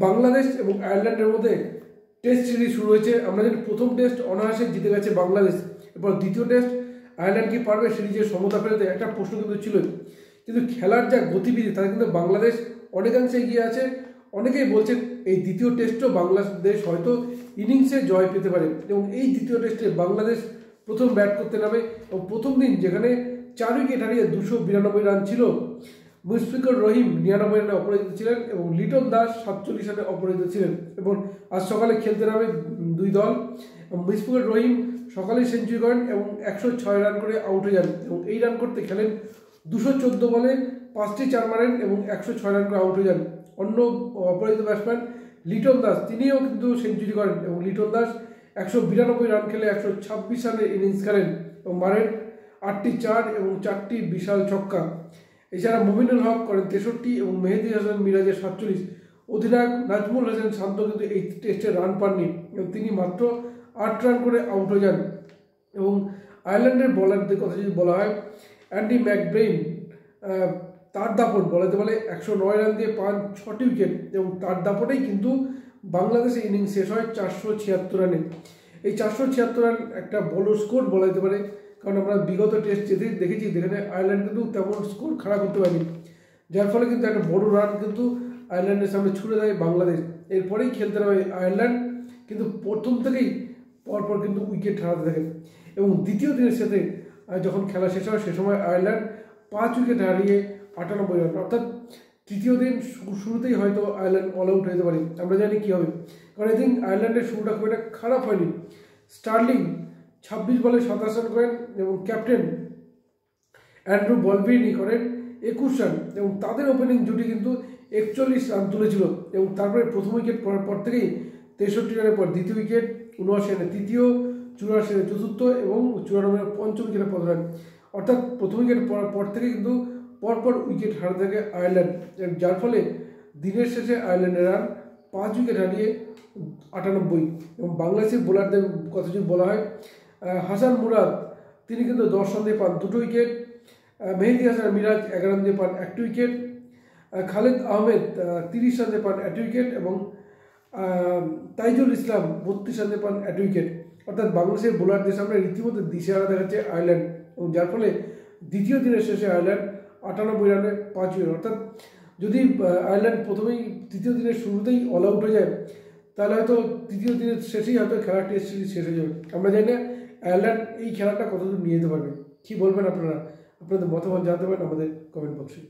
বাংলাদেশ এবং আয়ারল্যান্ডের মধ্যে টেস্ট সিরিজ শুরু হয়েছে। আমরা জানি প্রথম টেস্ট অনায়াসে জিতে গেছে বাংলাদেশ, এরপর দ্বিতীয় টেস্ট আয়ারল্যান্ড কি পারবে সিরিজের সমতা ফেরাতে, একটা প্রশ্ন কিন্তু ছিল। কিন্তু খেলার যা গতিবিধি তাতে কিন্তু বাংলাদেশ অনেকাংশে এগিয়ে আছে। অনেকেই বলছেন এই দ্বিতীয় টেস্টও বাংলাদেশ হয়তো ইনিংসে জয় পেতে পারে, এবং এই দ্বিতীয় টেস্টে বাংলাদেশ প্রথম ব্যাট করতে নামে এবং প্রথম দিন যেখানে 4 উইকেট হারিয়ে 292 রান ছিল, মুশফিকুর রহিম 99 রানে অপরাজিত ছিলেন এবং লিটন দাস 47 রানে অপরাজিত ছিলেন। এবং আজ সকালে খেলতে নামে দুই দল। মুশফিকুর রহিম সকালে সেঞ্চুরি করেন এবং 106 রান করে আউট হয়ে যান, এবং এই রান করতে খেলেন 214 বলে 5টি 4 মারেন এবং 106 রান করে আউট হয়ে যান। অন্য অপরাজিত ব্যাটসম্যান লিটন দাস, তিনিও কিন্তু সেঞ্চুরি করেন এবং লিটন দাস 192 রান খেলে 126 রানের ইনিংস খেলেন এবং মারেন 8টি 4 এবং 4টি বিশাল ছক্কা। এছাড়া মুমিনুল হক করেন 63 এবং মেহেদী হাসান মিরাজের 47। অধিনায়ক নাজমুল হাসান শান্ত কিন্তু এই টেস্টে রান পাননি এবং তিনি মাত্র 8 রান করে আউট হয়ে যান। এবং আয়ারল্যান্ডের বলারদের কথা যদি বলা হয়, অ্যান্ডি ম্যাকব্রেইন তার দাপট বলাতে বলে 109 রান দিয়ে পান 6টি উইকেট, এবং তার দাপটেই কিন্তু বাংলাদেশের ইনিংস শেষ হয় 476 রানে। এই 476 রান একটা বড় স্কোর বলা যেতে পারে, কারণ আমরা বিগত টেস্ট যেতে দেখেছি যেখানে আয়ারল্যান্ড কিন্তু তেমন স্কোর খারাপ করতে পারেনি, যার ফলে কিন্তু একটা বড় রান কিন্তু আয়ারল্যান্ডের সামনে ছুড়ে দেয় বাংলাদেশ। এরপরেই খেলতে নামে আয়ারল্যান্ড, কিন্তু প্রথম থেকেই পরপর কিন্তু উইকেট হারাতে থাকে। এবং দ্বিতীয় দিনের সাথে যখন খেলা শেষ হয় সে সময় আয়ারল্যান্ড 5 উইকেট হারিয়ে 98 রান, অর্থাৎ তৃতীয় দিন শুরুতেই হয়তো আয়ারল্যান্ড অল আউট হয়ে যেতে পারে। আমরা জানি কী হবে, কারণ এদিন আয়ারল্যান্ডের শুরুটা খুব একটা খারাপ হয়নি। স্টার্লিং 26 বলে 27 রান করেন এবং ক্যাপ্টেন অ্যান্ড্রু বলবিনি করেন 21 রান, এবং তাদের ওপেনিং জুটি কিন্তু 41 রান তুলেছিল। এবং তারপরে প্রথম উইকেট পড়ার পর থেকেই 63 রানের পর দ্বিতীয় উইকেট, 79 রানে তৃতীয়, 84 রানে চতুর্থ এবং 94 রানে পঞ্চম উইকেটে পড়েন। অর্থাৎ প্রথম উইকেট পড়ার পর থেকে কিন্তু পরপর উইকেট হারাতে থাকে আয়ারল্যান্ড, যার ফলে দিনের শেষে আয়ারল্যান্ডের রান 5 উইকেট হারিয়ে 98। এবং বাংলাদেশের বোলারদের কথা যদি বলা হয়, হাসান মুরাদ তিনি কিন্তু 10 রান দিয়ে পান 2টো উইকেট, মেহেদী হাসান মিরাজ 11 রান দিয়ে পান 1টি উইকেট, খালেদ আহমেদ 30 রান দিয়ে পান 1টি উইকেট এবং তাইজুল ইসলাম 32 রান দিয়ে পান 1টি উইকেট। অর্থাৎ বাংলাদেশের বোলারদের সামনে রীতিমতো দিশেহারা দেখাচ্ছে আয়ারল্যান্ড, এবং যার ফলে দ্বিতীয় দিনের শেষে আয়ারল্যান্ড 98 রানে 5 উইকেট। অর্থাৎ যদি আয়ারল্যান্ড প্রথমেই তৃতীয় দিনের শুরুতেই অল আউট হয়ে যায়, তাহলে হয়তো তৃতীয় দিনের শেষেই হয়তো খেলার টেস্ট সিরিজ শেষ হয়ে যাবে। আমরা জানি না আয়ারল্যান্ড এই খেলাটা কতদূর নিয়ে যেতে পারবে। কী বলবেন আপনারা? আপনাদের মতামত জানাতে পারেন আমাদের কমেন্ট বক্সে।